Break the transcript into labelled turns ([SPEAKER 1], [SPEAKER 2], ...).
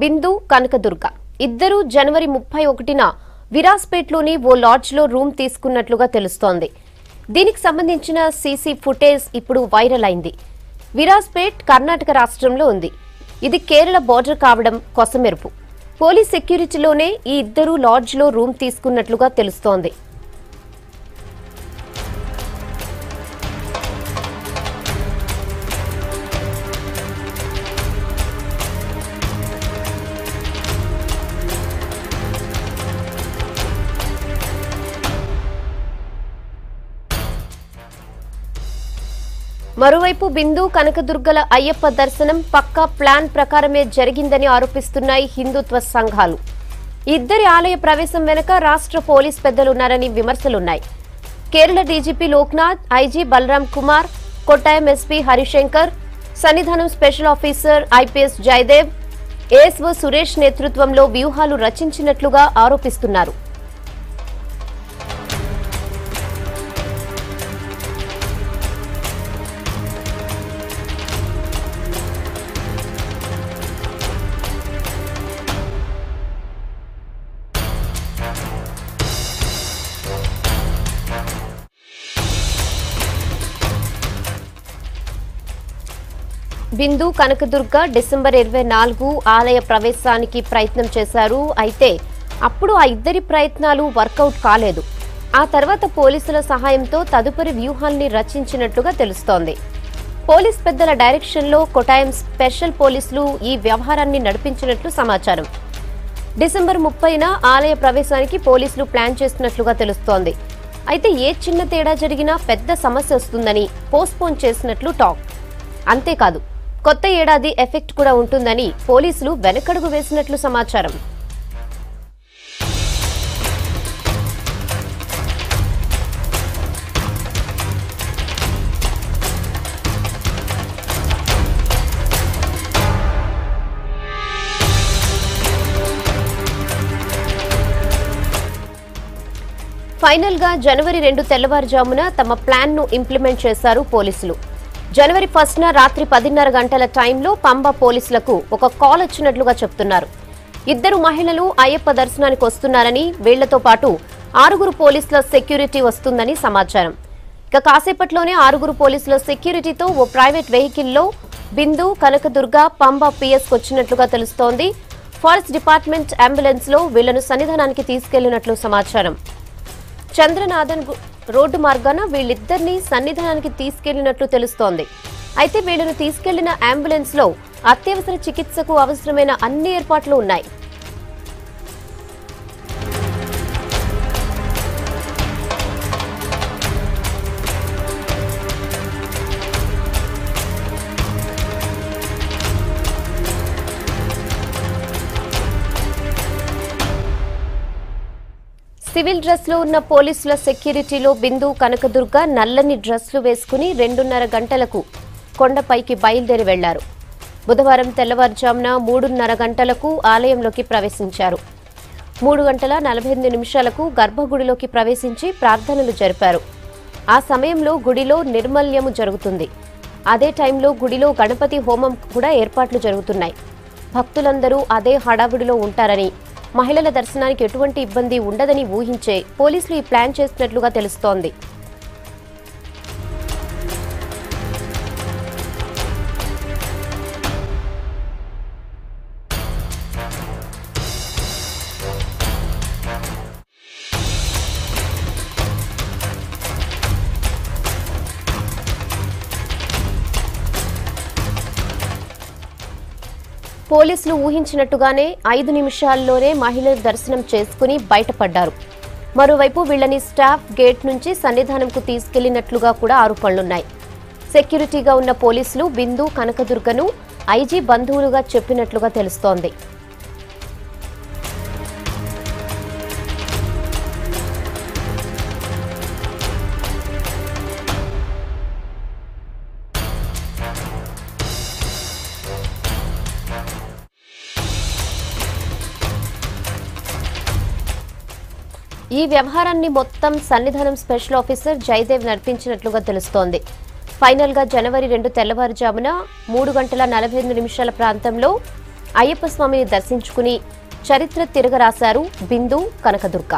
[SPEAKER 1] బిందు కనకదుర్గ ఇద్దరు జనవరి 31న విరాస్పేట్లోని ఓ లాడ్జ్లో రూమ్ తీసుకున్నట్లుగా తెలుస్తోంది. దీనికి సంబంధించిన సీసీ ఫుటేజ్ ఇప్పుడు వైరల్ అయింది. విరాస్పేట్ కర్ణాటక రాష్ట్రంలో ఉంది. ఇది కేరళ బోర్డర్ కావడం కొసమెరుపు. పోలీస్ సెక్యూరిటీలోనే ఈ ఇద్దరు లాడ్జ్లో రూమ్ తీసుకున్నట్లుగా తెలుస్తోంది. మరోవైపు బిందు కనకదుర్గల అయ్యప్ప దర్శనం పక్కా ప్లాన్ ప్రకారమే జరిగిందని ఆరోపిస్తున్నాయి హిందుత్వ సంఘాలు. ఇద్దరి ఆలయ ప్రవేశం వెనుక రాష్ట్ర పోలీస్ పెద్దలున్నారని విమర్శలున్నాయి. Kerala DGP Loknath, IG Balaram Kumar, Kottayam SP Harishankar, Sannidhanam special officer IPS Jayadev, ASO Suresh నేతృత్వంలో వ్యూహాలు రచించినట్లుగా ఆరోపిస్తున్నారు. బిందు కనకదుర్గ డిసెంబర్ 24 ఆలయ ప్రవేశానికి ప్రయత్నం చేశారు. అయితే అప్పుడు ఆ ఇద్దరి ప్రయత్నాలు వర్కౌట్ కాలేదు. ఆ తర్వాత పోలీసుల సహాయంతో తదుపరి వ్యూహాల్ని రచించినట్లుగా తెలుస్తోంది. పోలీస్ పెద్దల డైరెక్షన్లో కొట్టాయం స్పెషల్ పోలీసులు ఈ వ్యవహారాన్ని నడిపించినట్లు సమాచారం. డిసెంబర్ 30న ఆలయ ప్రవేశానికి పోలీసులు ప్లాన్ చేస్తున్నట్లుగా తెలుస్తోంది. అయితే ఏ చిన్న తేడా జరిగినా పెద్ద సమస్య వస్తుందని పోస్ట్పోన్ చేసినట్లు టాక్. అంతేకాదు, కొత్త ఏడాది ఎఫెక్ట్ కూడా ఉంటుందని పోలీసులు వెనకడుగు వేసినట్లు సమాచారం. ఫైనల్ గా జనవరి 2 తెల్లవారుజామున తమ ప్లాన్ ను ఇంప్లిమెంట్ చేశారు పోలీసులు. జనవరి 1న రాత్రి 10:30 గంటల టైంలో పంబ పోలీసులకు ఒక కాల్ వచ్చినట్లుగా చెప్తున్నారు. ఇద్దరు మహిళలు అయ్యప్ప దర్శనానికి వస్తున్నారని, వీళ్లతో పాటు 6 పోలీసుల సెక్యూరిటీ వస్తుందని సమాచారం. ఇక కాసేపట్లోనే 6 పోలీసుల సెక్యూరిటీతో ఓ ప్రైవేట్ వెహికల్లో బిందు కనకదుర్గ పంబ పిఎస్ వచ్చినట్లుగా తెలుస్తోంది. ఫారెస్ట్ డిపార్ట్మెంట్ అంబులెన్స్ లో వీళ్లను సన్నిధానానికి తీసుకెళ్లినట్లు సమాచారం. చంద్రనాథన్ రోడ్డు మార్గాన వీళ్ళిద్దరినీ సన్నిధానానికి తీసుకెళ్లినట్లు తెలుస్తోంది. అయితే వీళ్లను తీసుకెళ్లిన అంబులెన్స్ లో అత్యవసర చికిత్సకు అవసరమైన అన్ని ఏర్పాట్లు ఉన్నాయి. సివిల్ డ్రెస్ లో ఉన్న పోలీసుల సెక్యూరిటీలో బిందు కనకదుర్గ నల్లని డ్రెస్లు వేసుకుని 2:30 గంటలకు కొండపైకి బయలుదేరి వెళ్లారు. బుధవారం తెల్లవారుజామున 3:30 గంటలకు ఆలయంలోకి ప్రవేశించారు. 3:48 గర్భగుడిలోకి ప్రవేశించి ప్రార్థనలు జరిపారు. ఆ సమయంలో గుడిలో నిర్మల్యము జరుగుతుంది. అదే టైంలో గుడిలో గణపతి హోమం కూడా ఏర్పాట్లు జరుగుతున్నాయి. భక్తులందరూ అదే హడావుడిలో ఉంటారని, మహిళల దర్శనానికి ఎటువంటి ఇబ్బంది ఉండదని ఊహించే పోలీసులు ఈ ప్లాన్ చేస్తున్నట్లుగా తెలుస్తోంది. పోలీసులు ఊహించినట్టుగానే 5 నిమిషాల్లోనే మహిళలు దర్శనం చేసుకుని బయటపడ్డారు. మరోవైపు వీళ్లని స్టాఫ్ గేట్ నుంచి సన్నిధానంకు తీసుకెళ్లినట్లుగా కూడా ఆరోపణలున్నాయి. సెక్యూరిటీగా ఉన్న పోలీసులు బిందు కనకదుర్గను ఐజీ బంధువులుగా చెప్పినట్లుగా తెలుస్తోంది. ఈ వ్యవహారాన్ని మొత్తం సన్నిధానం స్పెషల్ ఆఫీసర్ జయదేవ్ నడిపించినట్లుగా తెలుస్తోంది. ఫైనల్ గా జనవరి 2 తెల్లవారుజామున 3:48 ప్రాంతంలో అయ్యప్ప స్వామిని దర్శించుకుని చరిత్ర తిరగరాశారు బిందు, కనకదుర్గ.